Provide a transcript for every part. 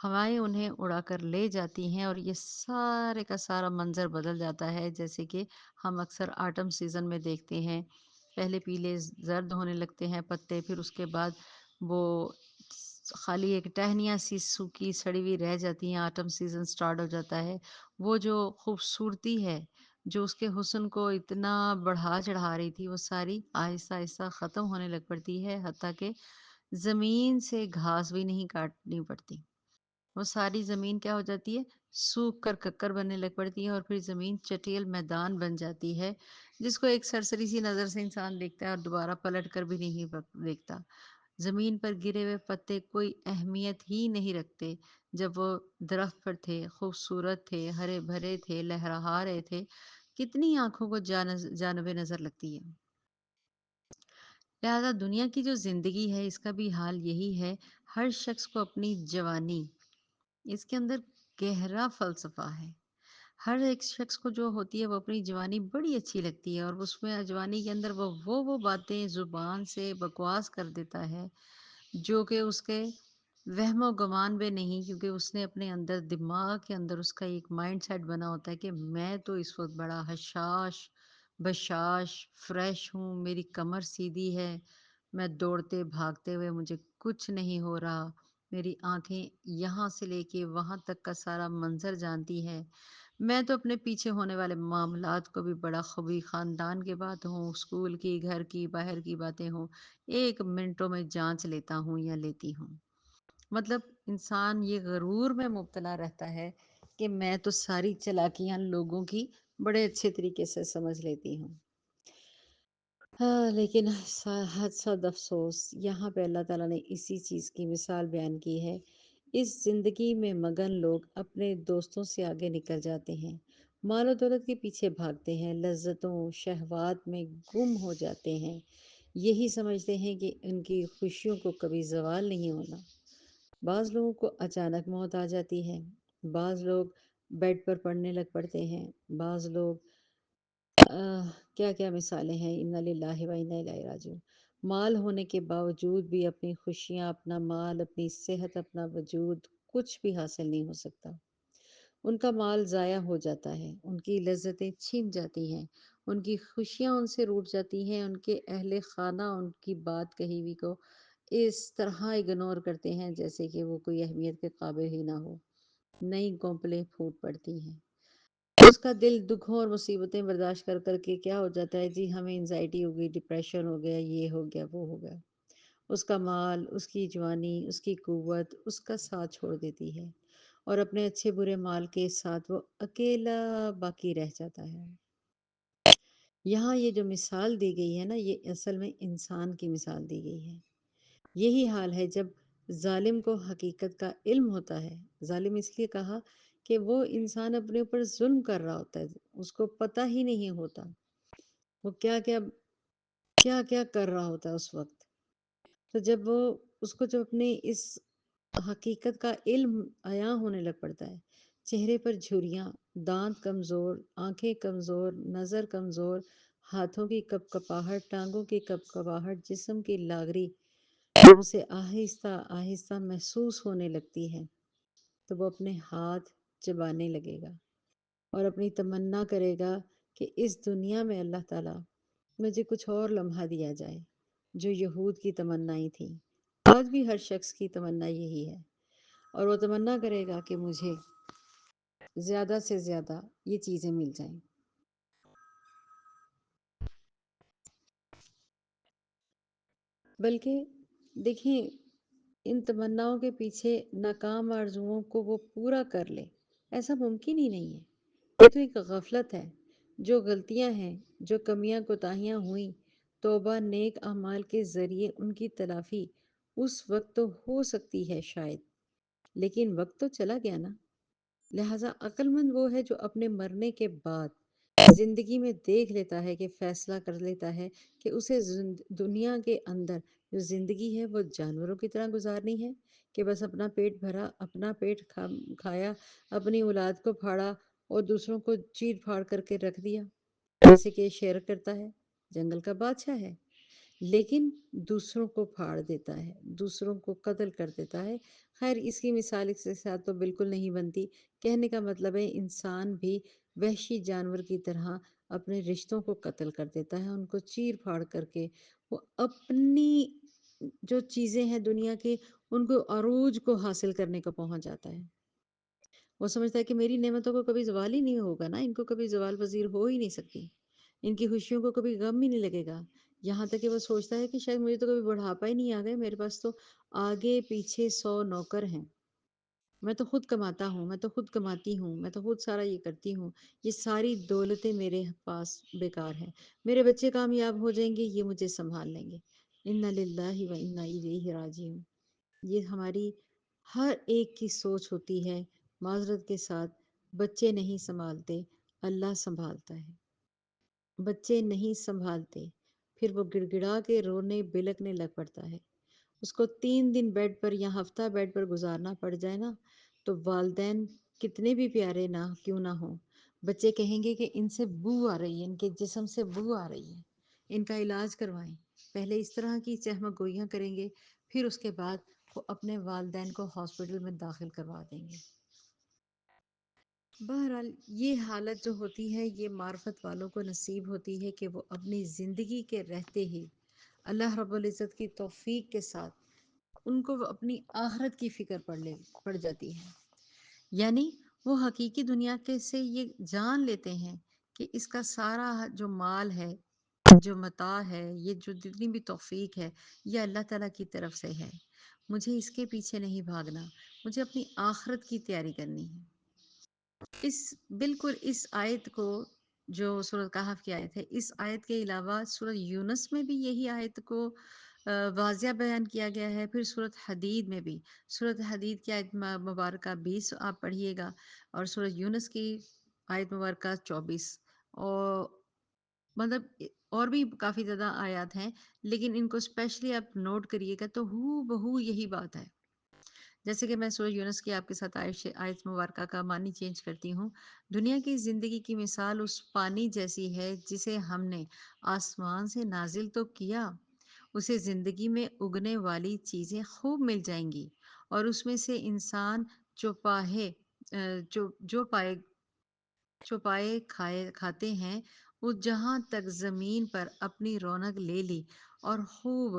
ہوائیں انہیں اڑا کر لے جاتی ہیں اور یہ سارے کا سارا منظر بدل جاتا ہے، جیسے کہ ہم اکثر آٹم سیزن میں دیکھتے ہیں۔ پہلے پیلے زرد ہونے لگتے ہیں پتے، پھر اس کے بعد وہ خالی ایک ٹہنیاں سی سوکھی سڑی ہوئی رہ جاتی ہیں۔ آٹم سیزن سٹارٹ ہو جاتا ہے۔ وہ جو خوبصورتی ہے، جو اس کے حسن کو اتنا بڑھا چڑھا رہی تھی، وہ ساری آہستہ آہستہ ختم ہونے لگ پڑتی ہے، حتیٰ کہ زمین سے گھاس بھی نہیں کاٹنی پڑتی۔ وہ ساری زمین کیا ہو جاتی ہے، سوکھ کر ککر بننے لگ پڑتی ہے، اور پھر زمین چٹیل میدان بن جاتی ہے، جس کو ایک سرسری سی نظر سے انسان دیکھتا ہے اور دوبارہ پلٹ کر بھی نہیں دیکھتا۔ زمین پر گرے ہوئے پتے کوئی اہمیت ہی نہیں رکھتے۔ جب وہ درخت پر تھے، خوبصورت تھے، ہرے بھرے تھے، لہرا رہے تھے، کتنی آنکھوں کو جانب نظر لگتی ہے۔ لہذا دنیا کی جو زندگی ہے، اس کا بھی حال یہی ہے۔ ہر شخص کو اپنی جوانی، اس کے اندر گہرا فلسفہ ہے۔ ہر ایک شخص کو جو ہوتی ہے وہ اپنی جوانی بڑی اچھی لگتی ہے، اور اس میں جوانی کے اندر وہ باتیں زبان سے بکواس کر دیتا ہے جو کہ اس کے وہم و گمان میں نہیں، کیونکہ اس نے اپنے اندر دماغ کے اندر اس کا ایک مائنڈ سیٹ بنا ہوتا ہے کہ میں تو اس وقت بڑا حشاش بشاش فریش ہوں، میری کمر سیدھی ہے، میں دوڑتے بھاگتے ہوئے مجھے کچھ نہیں ہو رہا، میری آنکھیں یہاں سے لے کے وہاں تک کا سارا منظر جانتی ہے، میں تو اپنے پیچھے ہونے والے معاملات کو بھی بڑا خوبی، خاندان کی بات ہوں، اسکول کی، گھر کی، باہر کی باتیں ہوں، ایک منٹوں میں جانچ لیتا ہوں یا لیتی ہوں۔ مطلب انسان یہ غرور میں مبتلا رہتا ہے کہ میں تو ساری چالاکیاں لوگوں کی بڑے اچھے طریقے سے سمجھ لیتی ہوں۔ ہاں، لیکن حد صد افسوس، یہاں پہ اللہ تعالیٰ نے اسی چیز کی مثال بیان کی ہے۔ اس زندگی میں مگن لوگ اپنے دوستوں سے آگے نکل جاتے ہیں، مال و دولت کے پیچھے بھاگتے ہیں، لذتوں شہوات میں گم ہو جاتے ہیں، یہی سمجھتے ہیں کہ ان کی خوشیوں کو کبھی زوال نہیں ہونا۔ بعض لوگوں کو اچانک موت آ جاتی ہے، بعض لوگ بیڈ پر پڑنے لگ پڑتے ہیں، بعض لوگ کیا کیا مثالیں ہیں، انا للہ و انا الیہ راجعون۔ مال ہونے کے باوجود بھی اپنی خوشیاں، اپنا مال، اپنی صحت، اپنا وجود، کچھ بھی حاصل نہیں ہو سکتا۔ ان کا مال ضائع ہو جاتا ہے، ان کی لذتیں چھن جاتی ہیں، ان کی خوشیاں ان سے روٹ جاتی ہیں، ان کے اہل خانہ ان کی بات کہی ہوئی کو اس طرح اگنور کرتے ہیں جیسے کہ وہ کوئی اہمیت کے قابل ہی نہ ہو۔ نئی کونپلیں پھوٹ پڑتی ہیں، اس کا دل دکھوں اور مصیبتیں برداشت کر کر کے کیا ہو جاتا ہے جی، ہمیں انزائٹی ہو گئی، ڈپریشن ہو گیا، یہ ہو گیا، وہ ہو گیا۔ اس کا مال، اس کی جوانی، اس کی قوت اس کا ساتھ چھوڑ دیتی ہے، اور اپنے اچھے برے مال کے ساتھ وہ اکیلا باقی رہ جاتا ہے۔ یہاں یہ جو مثال دی گئی ہے نا، یہ اصل میں انسان کی مثال دی گئی ہے۔ یہی حال ہے جب ظالم کو حقیقت کا علم ہوتا ہے۔ ظالم اس لیے کہا کہ وہ انسان اپنے اوپر ظلم کر رہا ہوتا ہے، اس کو پتہ ہی نہیں ہوتا وہ کیا کیا کر رہا ہوتا ہے اس وقت۔ تو جب وہ اس کو جب اپنے اس حقیقت کا علم عیاں ہونے لگ پڑتا ہے، چہرے پر جھریاں، دانت کمزور، آنکھیں کمزور، نظر کمزور، ہاتھوں کی کپ کپاہٹ، ٹانگوں کی کپ کپاہٹ، جسم کی لاغری جب اسے آہستہ آہستہ محسوس ہونے لگتی ہے، تو وہ اپنے ہاتھ چبانے لگے گا اور اپنی تمنا کرے گا کہ اس دنیا میں اللہ تعالیٰ مجھے کچھ اور لمحہ دیا جائے، جو یہود کی تمنائیں تھیں۔ آج بھی ہر شخص کی تمنا یہی ہے، اور وہ تمنا کرے گا کہ مجھے زیادہ سے زیادہ یہ چیزیں مل جائیں۔ بلکہ دیکھیں، ان تمناؤں کے پیچھے ناکام آرزوؤں کو وہ پورا کر لے، ایسا ممکن ہی نہیں ہے۔ یہ تو ایک غفلت ہے۔ جو غلطیاں ہیں، جو کمیاں کوتاہیاں ہوئیں، توبہ نیک اعمال کے ذریعے ان کی تلافی اس وقت تو ہو سکتی ہے شاید، لیکن وقت تو چلا گیا نا۔ لہٰذا عقل مند وہ ہے جو اپنے مرنے کے بعد زندگی میں دیکھ لیتا ہے، کہ فیصلہ کر لیتا ہے کہ اسے دنیا کے اندر جو زندگی ہے وہ جانوروں کی طرح گزارنی ہے، کہ بس اپنا پیٹ بھرا، اپنا پیٹ کھایا، اپنی اولاد کو پھاڑا اور دوسروں کو چیر پھاڑ کر کے رکھ دیا، جیسے کہ شیر کرتا ہے، جنگل کا بادشاہ ہے۔ لیکن دوسروں کو پھاڑ دیتا ہے، دوسروں کو قتل کر دیتا ہے۔ خیر اس کی مثال اس کے ساتھ تو بالکل نہیں بنتی۔ کہنے کا مطلب ہے انسان بھی وحشی جانور کی طرح اپنے رشتوں کو قتل کر دیتا ہے، ان کو چیر پھاڑ کر کے وہ اپنی جو چیزیں ہیں دنیا کے ان کو عروج کو حاصل کرنے کو پہنچ جاتا ہے۔ وہ سمجھتا ہے کہ میری نعمتوں کو کبھی زوال ہی نہیں ہوگا نا، ان کو کبھی زوال پذیر ہو ہی نہیں سکتی، ان کی خوشیوں کو کبھی غم ہی نہیں لگے گا۔ یہاں تک کہ وہ سوچتا ہے کہ شاید مجھے تو کبھی بڑھاپا ہی نہیں آ گئے، میرے پاس تو آگے پیچھے 100 نوکر ہیں، میں تو خود کماتا ہوں، میں تو خود کماتی ہوں، میں تو خود سارا یہ کرتی ہوں، یہ ساری دولتیں میرے پاس بیکار ہیں، میرے بچے کامیاب ہو جائیں گے، یہ مجھے سنبھال لیں گے۔ انا للہ و انا الیہ راجعون۔ یہ ہماری ہر ایک کی سوچ ہوتی ہے۔ معذرت کے ساتھ بچے نہیں سنبھالتے، اللہ سنبھالتا ہے۔ بچے نہیں سنبھالتے، پھر وہ گڑ گڑا کے رونے بلکنے لگ پڑتا ہے۔ اس کو 3 دن بیڈ پر یا ہفتہ بیڈ پر گزارنا پڑ جائے نا، تو والدین کتنے بھی پیارے نہ کیوں نہ ہوں، بچے کہیں گے کہ ان سے بو آ رہی ہے، ان کے جسم سے بو آ رہی ہے، ان کا علاج کروائیں۔ پہلے اس طرح کی چہمہ گوئیاں کریں گے، پھر اس کے بعد وہ اپنے والدین کو ہاسپٹل میں داخل کروا دیں گے۔ بہرحال یہ حالت جو ہوتی ہے یہ معرفت والوں کو نصیب ہوتی ہے کہ وہ اپنی زندگی کے رہتے ہی اللہ رب العزت کی توفیق کے ساتھ ان کو اپنی آخرت کی فکر پڑ جاتی ہے۔ یعنی وہ حقیقی دنیا کے سے یہ جان لیتے ہیں کہ اس کا سارا جو مال ہے، جو متاع ہے، یہ جو جتنی بھی توفیق ہے، یہ اللہ تعالیٰ کی طرف سے ہے، مجھے اس کے پیچھے نہیں بھاگنا، مجھے اپنی آخرت کی تیاری کرنی ہے۔ اس بالکل اس آیت کو جو سورۃ کہف کی آیت ہے، اس آیت کے علاوہ سورۃ یونس میں بھی یہی آیت کو واضح بیان کیا گیا ہے، پھر سورۃ حدید میں بھی۔ سورۃ حدید کی آیت مبارکہ 20 آپ پڑھیے گا، اور سورۃ یونس کی آیت مبارکہ 24، اور مطلب اور بھی کافی زیادہ آیات ہیں، لیکن ان کو اسپیشلی آپ نوٹ کریے گا تو ہو بہو یہی بات ہے۔ جیسے کہ میں سورہ یونس کی آپ کے ساتھ آیت مبارکہ کا معنی چینج کرتی ہوں۔ دنیا کی زندگی کی مثال اس پانی جیسی ہے جسے ہم نے آسمان سے نازل تو کیا، اسے زندگی میں اگنے والی چیزیں خوب مل جائیں گی، اور اس میں سے انسان جو پائے جو پائے چھپائے کھاتے ہیں، وہ جہاں تک زمین پر اپنی رونق لے لی اور خوب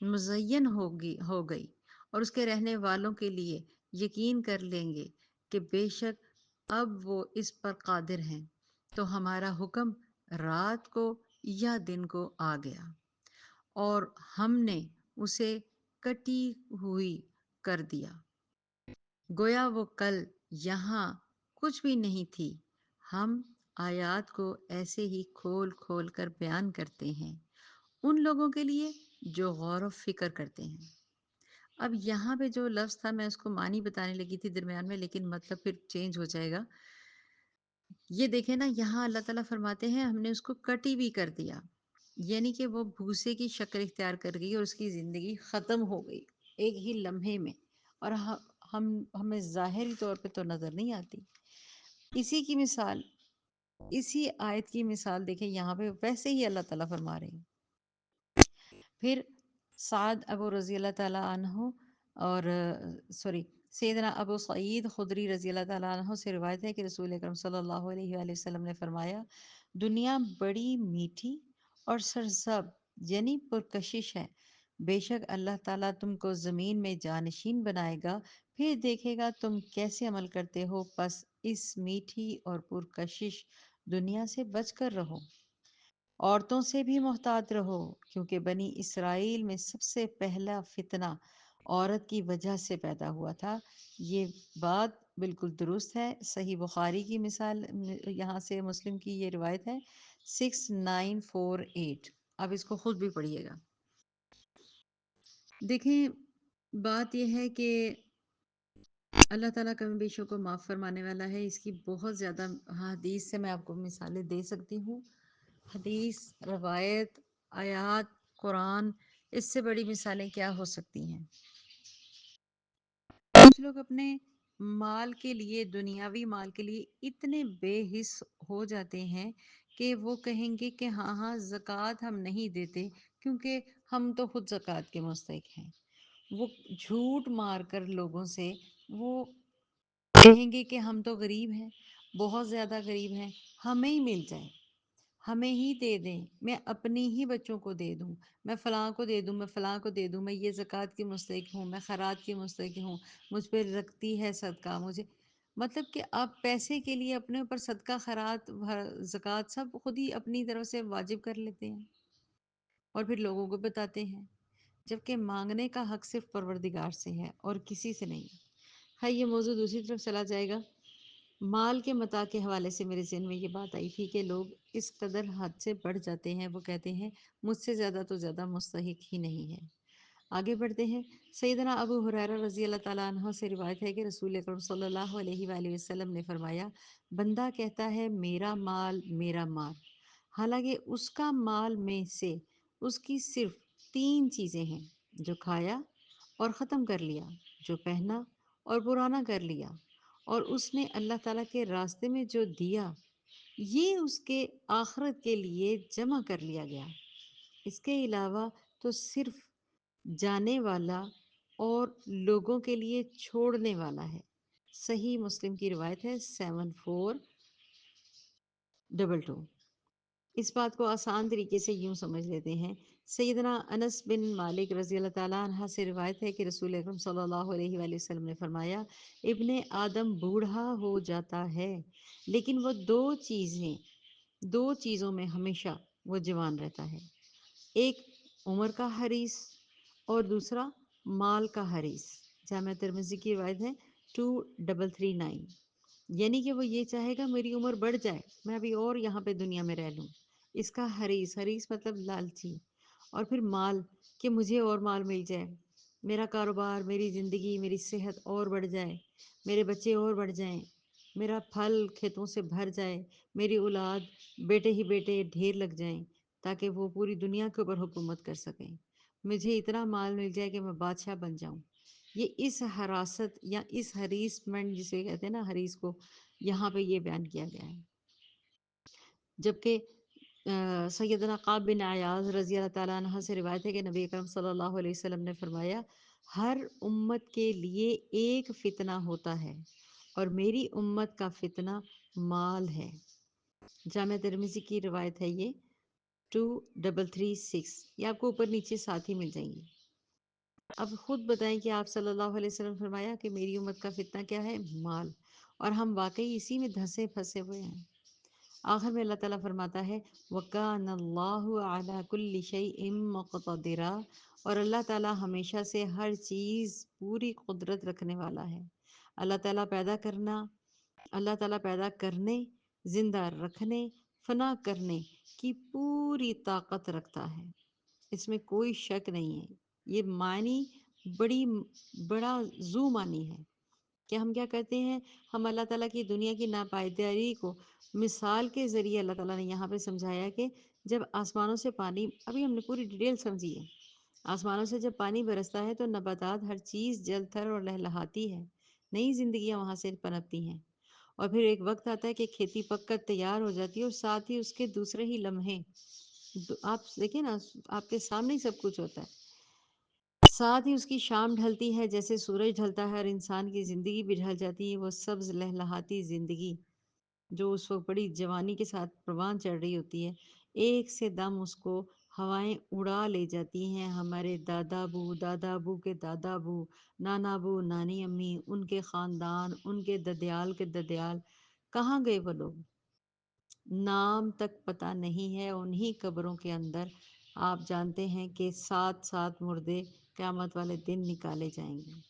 مزین ہو گئی، اور اس کے رہنے والوں کے لیے یقین کر لیں گے کہ بے شک اب وہ اس پر قادر ہیں، تو ہمارا حکم رات کو یا دن کو آ گیا اور ہم نے اسے کٹی ہوئی کر دیا، گویا وہ کل یہاں کچھ بھی نہیں تھی۔ ہم آیات کو ایسے ہی کھول کھول کر بیان کرتے ہیں ان لوگوں کے لیے جو غور و فکر کرتے ہیں۔ اب یہاں پہ جو لفظ تھا میں اس کو معنی بتانے لگی تھی درمیان میں، لیکن مطلب پھر چینج ہو جائے گا۔ یہ دیکھیں نا، یہاں اللہ تعالیٰ فرماتے ہیں ہم نے اس کو کٹی بھی کر دیا، یعنی کہ وہ بھوسے کی شکل اختیار کر گئی اور اس کی زندگی ختم ہو گئی ایک ہی لمحے میں، اور ہمیں ظاہری طور پہ تو نظر نہیں آتی۔ اسی کی مثال، اسی آیت کی مثال دیکھیں یہاں پہ ویسے ہی اللہ تعالیٰ فرما رہے ہیں۔ پھر سعد ابو رضی اللہ تعالیٰ عنہ اور سوری سیدنا ابو سعید خدری رضی اللہ تعالیٰ عنہ سے روایت ہے کہ رسول اکرم صلی اللہ علیہ وآلہ وسلم نے فرمایا، دنیا بڑی میٹھی اور سرسب یعنی پرکشش ہے، بے شک اللہ تعالیٰ تم کو زمین میں جانشین بنائے گا، پھر دیکھے گا تم کیسے عمل کرتے ہو، پس اس میٹھی اور پرکشش دنیا سے بچ کر رہو۔ عورتوں سے بھی محتاط رہو، کیونکہ بنی اسرائیل میں سب سے پہلا فتنہ عورت کی وجہ سے پیدا ہوا تھا۔ یہ بات بالکل درست ہے، صحیح بخاری کی مثال یہاں سے مسلم کی یہ روایت ہے 6948۔ اب اس کو خود بھی پڑھیے گا۔ دیکھیں بات یہ ہے کہ اللہ تعالیٰ کم بیشوں کو معاف فرمانے والا ہے، اس کی بہت زیادہ حدیث سے میں آپ کو مثالیں دے سکتی ہوں، حدیث، روایت، آیات، قرآن، اس سے بڑی مثالیں کیا ہو سکتی ہیں۔ کچھ لوگ اپنے مال کے لیے، دنیاوی مال کے لیے اتنے بے حس ہو جاتے ہیں کہ وہ کہیں گے کہ ہاں زکوٰۃ ہم نہیں دیتے کیونکہ ہم تو خود زکوٰۃ کے مستحق ہیں۔ وہ جھوٹ مار کر لوگوں سے وہ کہیں گے کہ ہم تو غریب ہیں، بہت زیادہ غریب ہیں، ہمیں ہی مل جائے، ہمیں ہی دے دیں، میں اپنی ہی بچوں کو دے دوں، میں فلاں کو دے دوں، میں فلاں کو دے دوں، میں یہ زکوٰۃ کی مستحق ہوں، میں خیرات کی مستحق ہوں، مجھ پہ رکھتی ہے صدقہ مجھے، مطلب کہ آپ پیسے کے لیے اپنے اوپر صدقہ خیرات زکوٰۃ سب خود ہی اپنی طرف سے واجب کر لیتے ہیں اور پھر لوگوں کو بتاتے ہیں، جبکہ مانگنے کا حق صرف پروردگار سے ہے اور کسی سے نہیں۔ ہے یہ موضوع دوسری طرف چلا جائے گا۔ مال کے متاع کے حوالے سے میرے ذہن میں یہ بات آئی تھی کہ لوگ اس قدر حد سے بڑھ جاتے ہیں، وہ کہتے ہیں مجھ سے زیادہ تو زیادہ مستحق ہی نہیں ہے۔ آگے بڑھتے ہیں۔ سیدنا ابو ہریرہ رضی اللہ تعالیٰ عنہ سے روایت ہے کہ رسول اکرم صلی اللہ علیہ وآلہ وسلم نے فرمایا، بندہ کہتا ہے میرا مال میرا مال، حالانکہ اس کا مال میں سے اس کی صرف تین چیزیں ہیں، جو کھایا اور ختم کر لیا، جو پہنا اور پرانا کر لیا، اور اس نے اللہ تعالیٰ کے راستے میں جو دیا، یہ اس کے آخرت کے لیے جمع کر لیا گیا۔ اس کے علاوہ تو صرف جانے والا اور لوگوں کے لیے چھوڑنے والا ہے۔ صحیح مسلم کی روایت ہے 7422۔ اس بات کو آسان طریقے سے یوں سمجھ لیتے ہیں۔ سیدنا انس بن مالک رضی اللہ تعالیٰ عنہ سے روایت ہے کہ رسول اکرم صلی اللہ علیہ وآلہ وسلم نے فرمایا، ابن آدم بوڑھا ہو جاتا ہے لیکن وہ دو چیزوں میں ہمیشہ وہ جوان رہتا ہے، ایک عمر کا حریص اور دوسرا مال کا حریص۔ جامعہ ترمذی کی روایت ہے 2339۔ یعنی کہ وہ یہ چاہے گا میری عمر بڑھ جائے، میں ابھی اور یہاں پہ دنیا میں رہ لوں۔ اس کا حریص مطلب لالچی، اور پھر مال، کہ مجھے اور مال مل جائے، میرا کاروبار، میری زندگی، میری صحت اور بڑھ جائے، میرے بچے اور بڑھ جائیں، میرا پھل کھیتوں سے بھر جائے، میری اولاد بیٹے ہی بیٹے ڈھیر لگ جائیں تاکہ وہ پوری دنیا کے اوپر حکومت کر سکیں، مجھے اتنا مال مل جائے کہ میں بادشاہ بن جاؤں۔ یہ اس حراست یا اس حریص مند جسے کہتے ہیں نا، حریص کو یہاں پہ یہ بیان کیا گیا ہے۔ جبکہ سیدنا قعب بن عیاض رضی اللہ تعالیٰ عنہ سے روایت ہے کہ نبی اکرم صلی اللہ علیہ وسلم نے فرمایا، ہر امت کے لیے ایک فتنہ ہوتا ہے اور میری امت کا فتنہ مال ہے۔ جامعہ ترمذی کی روایت ہے یہ 2336۔ یہ آپ کو اوپر نیچے ساتھ ہی مل جائیں گی۔ اب خود بتائیں کہ آپ صلی اللہ علیہ وسلم نے فرمایا کہ میری امت کا فتنہ کیا ہے؟ مال، اور ہم واقعی اسی میں دھنسے پھنسے ہوئے ہیں۔ آخر میں اللہ تعالیٰ فرماتا ہے وَكَانَ اللَّهُ عَلَى كُلِّ شَيْءٍ مُقْتَدِرًا، اور اللہ تعالیٰ ہمیشہ سے ہر چیز پوری قدرت رکھنے والا ہے۔ اللہ تعالیٰ پیدا کرنے، زندہ رکھنے، فنا کرنے کی پوری طاقت رکھتا ہے، اس میں کوئی شک نہیں ہے۔ یہ معنی بڑی بڑا ذو معنی ہے کہ ہم کیا کرتے ہیں، ہم اللہ تعالیٰ کی دنیا کی ناپائیداری کو مثال کے ذریعے اللہ تعالیٰ نے یہاں پہ سمجھایا کہ جب آسمانوں سے پانی، ابھی ہم نے پوری ڈیٹیل سمجھی ہے، آسمانوں سے جب پانی برستا ہے تو نباتات ہر چیز جل تھر اور لہلہاتی ہے، نئی زندگیاں وہاں سے پنپتی ہیں، اور پھر ایک وقت آتا ہے کہ کھیتی پک کر تیار ہو جاتی ہے اور ساتھ ہی اس کے دوسرے ہی لمحے آپ دیکھیں نا، آپ کے سامنے ہی سب کچھ ہوتا ہے، ساتھ ہی اس کی شام ڈھلتی ہے، جیسے سورج ڈھلتا ہے اور انسان کی زندگی بھی ڈھل جاتی ہے، وہ سبز لہلہاتی زندگی جو اس وقت بڑی جوانی کے ساتھ پروان چڑھ رہی ہوتی ہے، ایک سے دم اس کو ہوائیں اڑا لے جاتی ہیں۔ ہمارے دادا ابو کے دادا ابو، نانا ابو، نانی امی، ان کے خاندان، ان کے ددیال کے ددیال، کہاں گئے وہ لوگ؟ نام تک پتہ نہیں ہے۔ انہی قبروں کے اندر آپ جانتے ہیں کہ 7 مردے قیامت والے دن نکالے جائیں گے،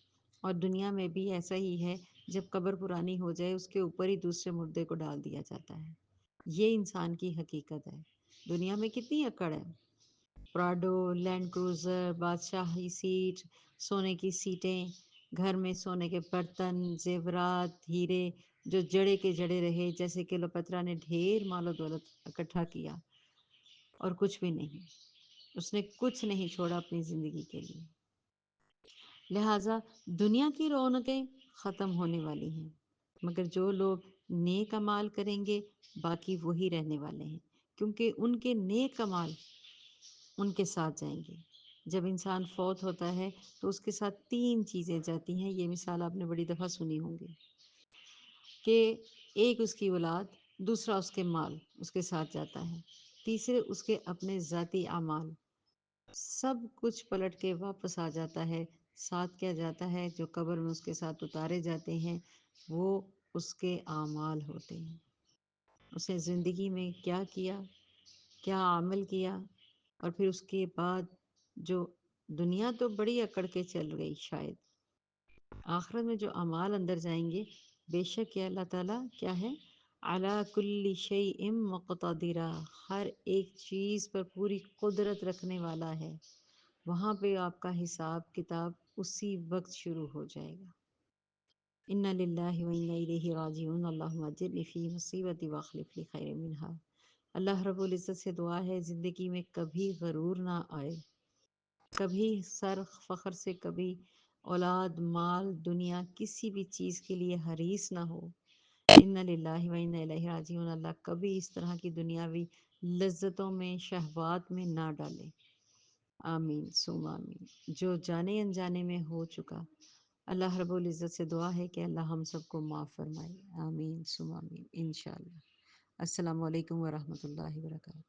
اور دنیا میں بھی ایسا ہی ہے، جب قبر پرانی ہو جائے اس کے اوپر ہی دوسرے مردے کو ڈال دیا جاتا ہے۔ یہ انسان کی حقیقت ہے۔ دنیا میں کتنی اکڑ ہے، پراڈو، لینڈ کروزر، بادشاہی سیٹ، سونے کی سیٹیں، گھر میں سونے کے برتن، زیورات، ہیرے، جو جڑے کے جڑے رہے، جیسے کہ کلیوپاترا نے ڈھیر مال و دولت اکٹھا کیا اور کچھ بھی نہیں، اس نے کچھ نہیں چھوڑا اپنی زندگی کے لیے۔ لہٰذا دنیا کی رونقیں ختم ہونے والی ہیں، مگر جو لوگ نیک اعمال کریں گے باقی وہی رہنے والے ہیں، کیونکہ ان کے نیک اعمال ان کے ساتھ جائیں گے۔ جب انسان فوت ہوتا ہے تو اس کے ساتھ تین چیزیں جاتی ہیں، یہ مثال آپ نے بڑی دفعہ سنی ہوں گی، کہ ایک اس کی اولاد، دوسرا اس کے مال اس کے ساتھ جاتا ہے، تیسرے اس کے اپنے ذاتی اعمال، سب کچھ پلٹ کے واپس آ جاتا ہے۔ ساتھ کیا جاتا ہے؟ جو قبر میں اس کے ساتھ اتارے جاتے ہیں وہ اس کے اعمال ہوتے ہیں، اس نے زندگی میں کیا کیا، کیا عمل کیا، اور پھر اس کے بعد جو دنیا تو بڑی اکڑ کے چل گئی، شاید آخرت میں جو اعمال اندر جائیں گے، بے شک یہ اللہ تعالیٰ کیا ہے، علی کل شیء مقتدرہ، ہر ایک چیز پر پوری قدرت رکھنے والا ہے۔ وہاں پہ آپ کا حساب کتاب اسی وقت شروع ہو جائے گا۔ انا للہ و انا الیہ راجعون، اللہم اجرنی فی مصیبتی واخلف لی خیر منہا۔ اللہ رب العزت سے دعا ہے زندگی میں کبھی غرور نہ آئے، کبھی سر فخر سے، کبھی اولاد مال دنیا کسی بھی چیز کے لیے حریص نہ ہو۔ انا للہ و انا الیہ راجعون، اللہ کبھی اس طرح کی دنیاوی لذتوں میں، شہوات میں نہ ڈالے۔ آمین ثم آمین۔ جو جانے انجانے میں ہو چکا، اللہ رب العزت سے دعا ہے کہ اللہ ہم سب کو معاف فرمائے۔ آمین ثم آمین انشاءاللہ۔ السلام علیکم ورحمۃ اللہ وبرکاتہ۔